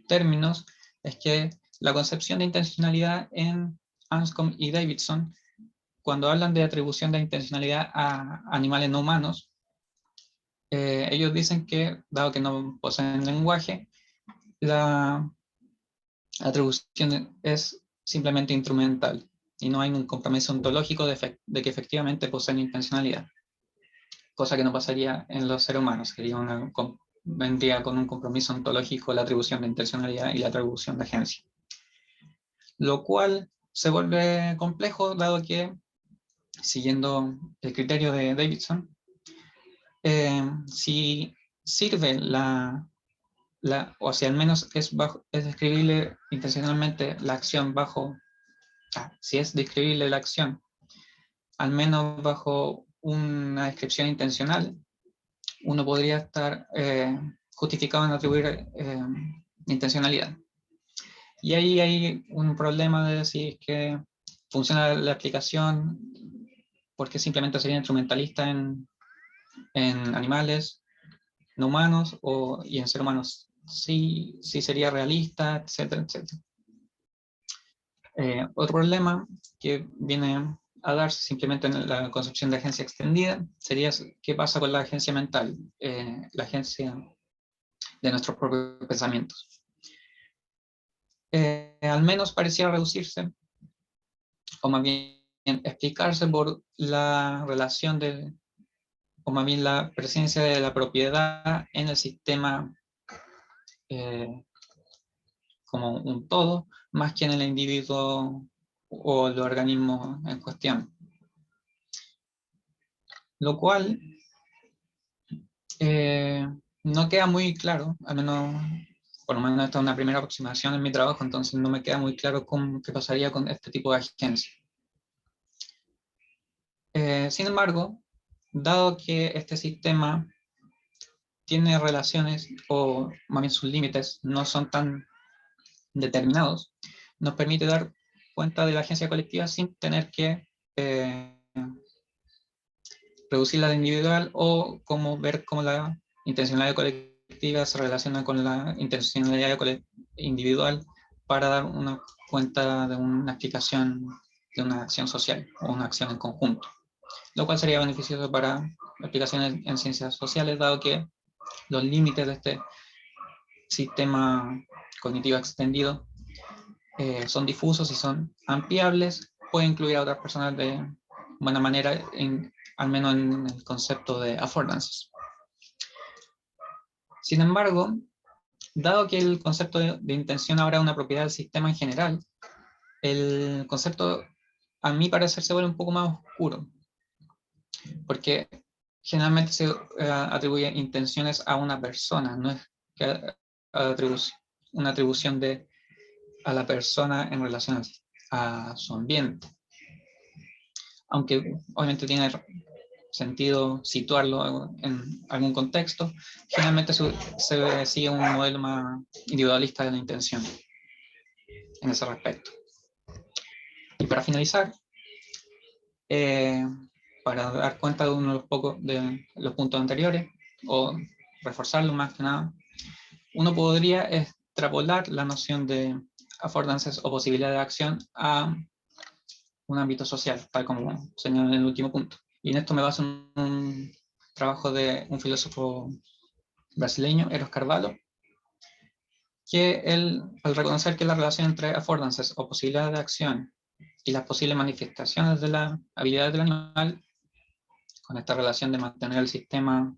términos es que la concepción de intencionalidad en Anscombe y Davidson, cuando hablan de atribución de intencionalidad a animales no humanos, ellos dicen que, dado que no poseen lenguaje, la atribución es simplemente instrumental y no hay un compromiso ontológico de que efectivamente poseen intencionalidad, cosa que no pasaría en los seres humanos. Vendría con un compromiso ontológico la atribución de intencionalidad y la atribución de agencia, lo cual se vuelve complejo dado que, siguiendo el criterio de Davidson, si sirve o si al menos es describible intencionalmente la acción si es describible la acción, al menos bajo una descripción intencional, uno podría estar justificado en atribuir intencionalidad. Y ahí hay un problema de si es que funciona la aplicación porque simplemente sería instrumentalista en animales no humanos y en seres humanos sí sería realista, etcétera, etcétera. Otro problema que viene a darse simplemente en la concepción de agencia extendida sería qué pasa con la agencia mental, la agencia de nuestros propios pensamientos. Al menos parecía reducirse, o más bien explicarse por la relación o más bien la presencia de la propiedad en el sistema como un todo, más que en el individuo o el organismo en cuestión. Lo cual no queda muy claro, al menos, por lo menos esta es una primera aproximación en mi trabajo, entonces no me queda muy claro qué pasaría con este tipo de agencia. Sin embargo, dado que este sistema tiene relaciones, o más bien sus límites no son tan determinados, nos permite dar cuenta de la agencia colectiva sin tener que reducirla de individual o ver cómo la intencionalidad colectiva se relaciona con la intencionalidad individual para dar una cuenta de una explicación de una acción social o una acción en conjunto, lo cual sería beneficioso para aplicaciones en ciencias sociales, dado que los límites de este sistema cognitivo extendido son difusos y son ampliables, puede incluir a otras personas de buena manera, al menos en el concepto de affordances. Sin embargo, dado que el concepto de intención ahora es una propiedad del sistema en general, el concepto, a mi parecer, se vuelve un poco más oscuro, porque generalmente se atribuye intenciones a una persona, no es que una atribución a la persona en relación a su ambiente. Aunque obviamente tiene sentido situarlo en algún contexto, generalmente se sigue un modelo más individualista de la intención en ese respecto. Y para finalizar, para dar cuenta de uno de los puntos anteriores, o reforzarlo más que nada, uno podría extrapolar la noción de affordances o posibilidad de acción a un ámbito social, tal como señalé en el último punto. Y en esto me baso en un trabajo de un filósofo brasileño, Eros Carvalho, que él, al reconocer que la relación entre affordances o posibilidades de acción y las posibles manifestaciones de las habilidades del animal, con esta relación de mantener el sistema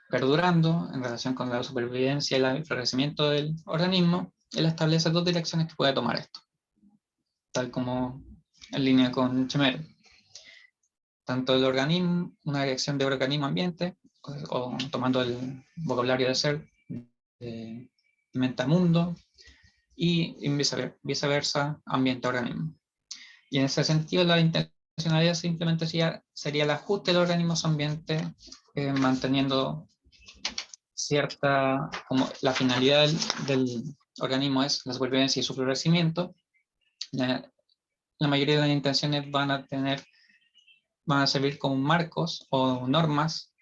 perdurando en relación con la supervivencia y el florecimiento del organismo, él establece dos direcciones que puede tomar esto, tal como en línea con Chemero. Tanto el organismo, una dirección de organismo-ambiente, o tomando el vocabulario de ser, de mente-mundo, y viceversa, ambiente-organismo. Y en ese sentido, la intencionalidad simplemente sería el ajuste del organismo a su ambiente, manteniendo cierta, como la finalidad del organismo es la supervivencia y su florecimiento. La mayoría de las intenciones van a servir como marcos o normas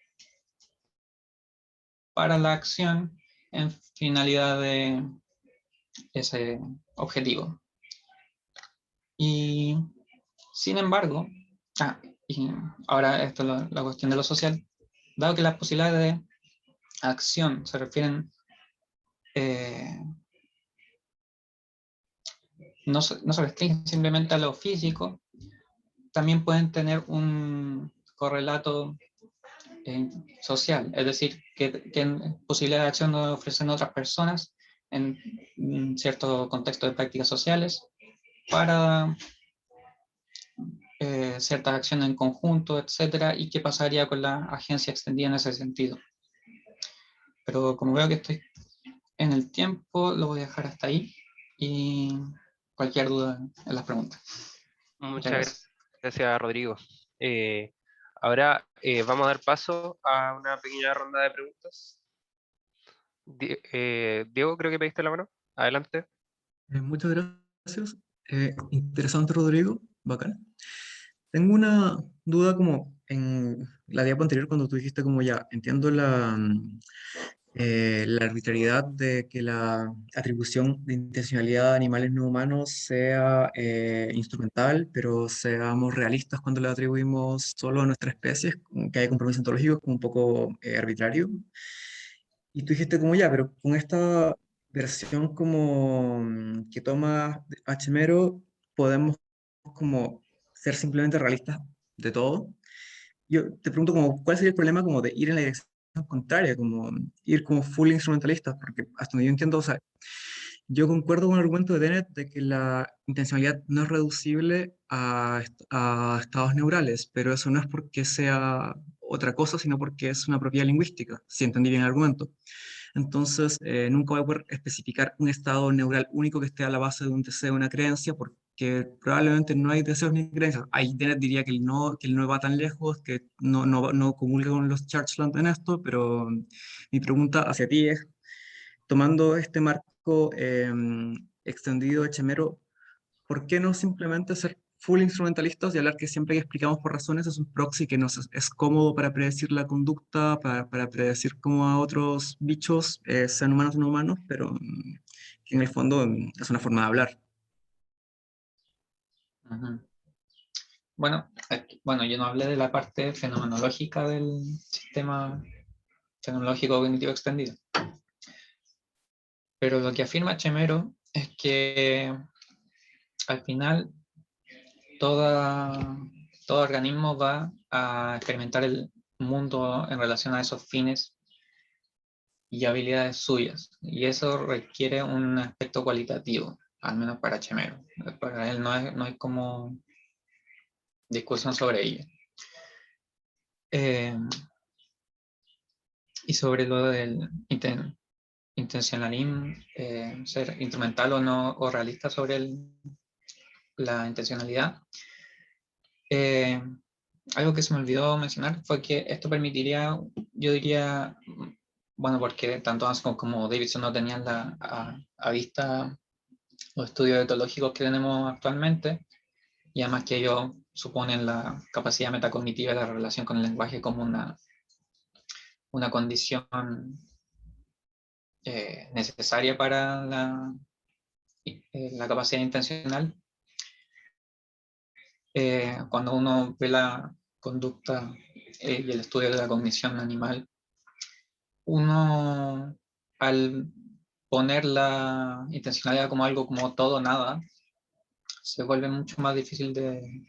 para la acción en finalidad de ese objetivo. Y sin embargo, y ahora esto es la cuestión de lo social, dado que las posibilidades de acción se refieren no se restringen simplemente a lo físico, también pueden tener un correlato social, es decir, que posibilidades de acción nos ofrecen otras personas en cierto contexto de prácticas sociales para ciertas acciones en conjunto, etcétera, y qué pasaría con la agencia extendida en ese sentido. Pero como veo que estoy en el tiempo, lo voy a dejar hasta ahí y cualquier duda en las preguntas. Muchas gracias, Rodrigo. Ahora vamos a dar paso a una pequeña ronda de preguntas. Diego, creo que pediste la mano. Adelante. Muchas gracias. Interesante, Rodrigo. Bacán. Tengo una duda como en la diapo anterior cuando tú dijiste como ya, entiendo la arbitrariedad de que la atribución de intencionalidad a animales no humanos sea instrumental, pero seamos realistas cuando le atribuimos solo a nuestra especie, que haya compromiso ontológico, como un poco arbitrario. Y tú dijiste como ya, pero con esta versión como que toma Hachimero, podemos como ser simplemente realistas de todo. Yo te pregunto como, ¿cuál sería el problema como de ir en la dirección contraria, como ir como full instrumentalista? Porque hasta donde yo entiendo, o sea, yo concuerdo con el argumento de Dennett de que la intencionalidad no es reducible a estados neurales, pero eso no es porque sea otra cosa, sino porque es una propiedad lingüística, si entendí bien el argumento. Entonces, nunca voy a poder especificar un estado neural único que esté a la base de un deseo o una creencia, porque probablemente no hay deseos ni creencias. Ahí Dennett diría que el no va tan lejos, que no comulga con los Churchland en esto, pero mi pregunta hacia ti es, tomando este marco extendido de Chemero, ¿por qué no simplemente ser full instrumentalistas y hablar que siempre que explicamos por razones es un proxy que nos es cómodo para predecir la conducta, para predecir cómo a otros bichos, sean humanos o no humanos, pero que en el fondo es una forma de hablar? Uh-huh. Bueno, yo no hablé de la parte fenomenológica del sistema fenomenológico cognitivo extendido. Pero lo que afirma Chemero es que al final todo organismo va a experimentar el mundo en relación a esos fines y habilidades suyas. Y eso requiere un aspecto cualitativo, al menos para Chemero. Para él no hay como discusión sobre ello. Y sobre lo del intencionalismo, ser instrumental o no, o realista sobre la intencionalidad. Algo que se me olvidó mencionar fue que esto permitiría, yo diría, bueno, porque tanto Anscombe como Davidson no tenían a vista los estudios etológicos que tenemos actualmente, y además que ellos suponen la capacidad metacognitiva de la relación con el lenguaje como una condición necesaria para la capacidad intencional. Cuando uno ve la conducta y el estudio de la cognición animal, uno al poner la intencionalidad como algo como todo o nada, se vuelve mucho más difícil de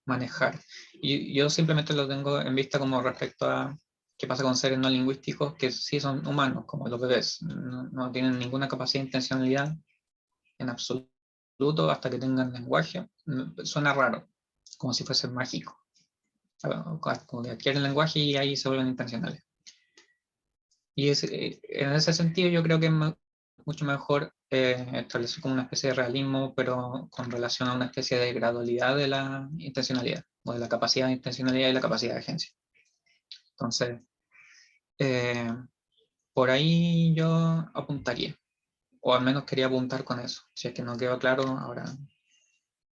manejar. Y yo simplemente lo tengo en vista como respecto a qué pasa con seres no lingüísticos que sí son humanos, como los bebés. No tienen ninguna capacidad de intencionalidad en absoluto hasta que tengan lenguaje. Suena raro, como si fuese mágico. Como que adquieren lenguaje y ahí se vuelven intencionales. Y en ese sentido yo creo que es mucho mejor establecer como una especie de realismo, pero con relación a una especie de gradualidad de la intencionalidad, o de la capacidad de intencionalidad y la capacidad de agencia. Entonces, por ahí yo apuntaría, o al menos quería apuntar con eso. Si es que no quedó claro, ahora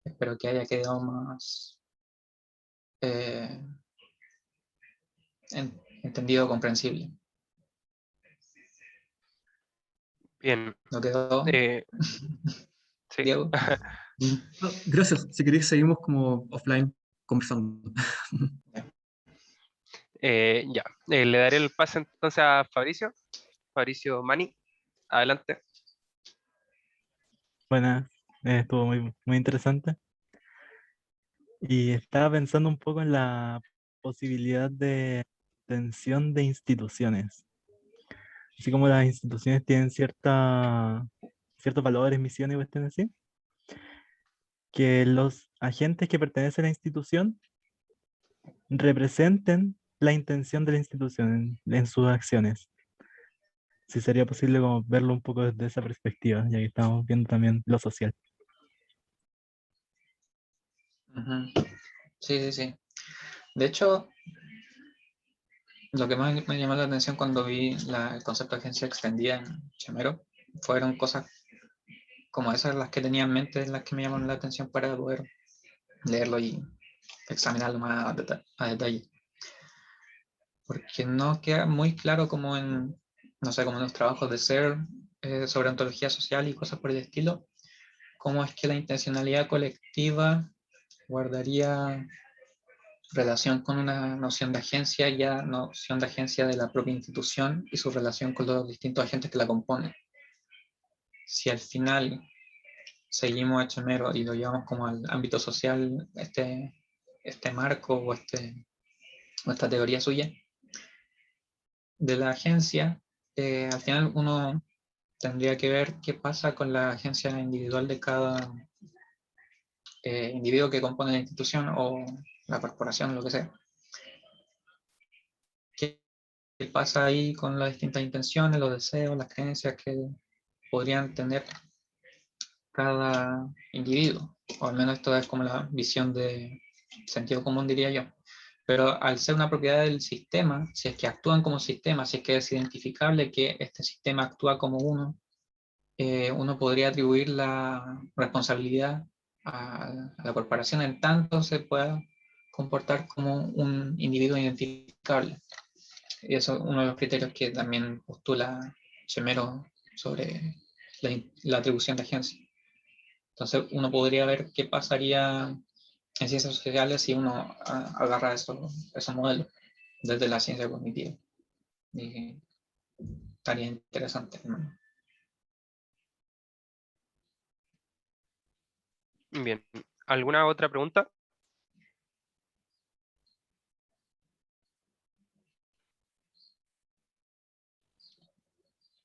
espero que haya quedado más entendido, comprensible. Bien. ¿No quedó? Sí. Diego. Gracias. Si queréis, seguimos como offline conversando. Ya. Le daré el pase entonces a Fabricio. Fabricio Mani, adelante. Buenas, estuvo muy interesante. Y estaba pensando un poco en la posibilidad de tensión de instituciones. Así como las instituciones tienen ciertos valores, misiones y cuestiones así, que los agentes que pertenecen a la institución representen la intención de la institución en sus acciones. Si sería posible como verlo un poco desde esa perspectiva, ya que estamos viendo también lo social. Sí. De hecho, lo que más me llamó la atención cuando vi el concepto de agencia extendida en Chemero fueron cosas como esas las que tenía en mente, las que me llamaron la atención para poder leerlo y examinarlo más a detalle. Porque no queda muy claro como no sé, como en los trabajos de SER sobre ontología social y cosas por el estilo, cómo es que la intencionalidad colectiva guardaría relación con una noción de agencia, ya noción de agencia de la propia institución y su relación con los distintos agentes que la componen. Si al final seguimos a Chemero y lo llevamos como al ámbito social, este marco o esta teoría suya de la agencia, al final uno tendría que ver qué pasa con la agencia individual de cada individuo que compone la institución o la corporación, lo que sea. ¿Qué pasa ahí con las distintas intenciones, los deseos, las creencias que podrían tener cada individuo? O al menos esto es como la visión de sentido común, diría yo. Pero al ser una propiedad del sistema, si es que actúan como sistema, si es que es identificable que este sistema actúa como uno podría atribuir la responsabilidad a la corporación en tanto se pueda comportar como un individuo identificable. Y eso es uno de los criterios que también postula Chemero sobre la atribución de agencia. Entonces uno podría ver qué pasaría en ciencias sociales si uno agarra esos modelos desde la ciencia cognitiva. Y estaría interesante, ¿no? Bien, ¿alguna otra pregunta?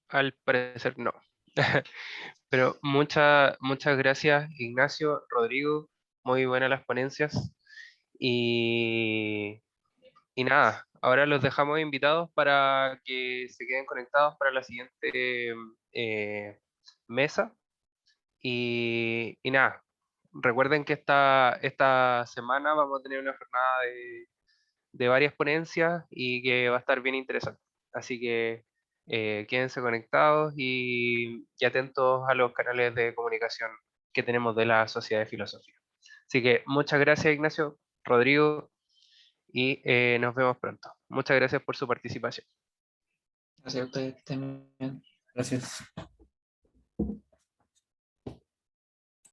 Al parecer no. Pero muchas gracias, Ignacio, Rodrigo. Muy buenas las ponencias. Y, y nada, ahora los dejamos invitados para que se queden conectados para la siguiente mesa. Y nada, recuerden que esta semana vamos a tener una jornada de varias ponencias y que va a estar bien interesante. Así que quédense conectados y atentos a los canales de comunicación que tenemos de la Sociedad de Filosofía. Así que muchas gracias, Ignacio, Rodrigo, y nos vemos pronto. Muchas gracias por su participación. Gracias a ustedes también. Gracias.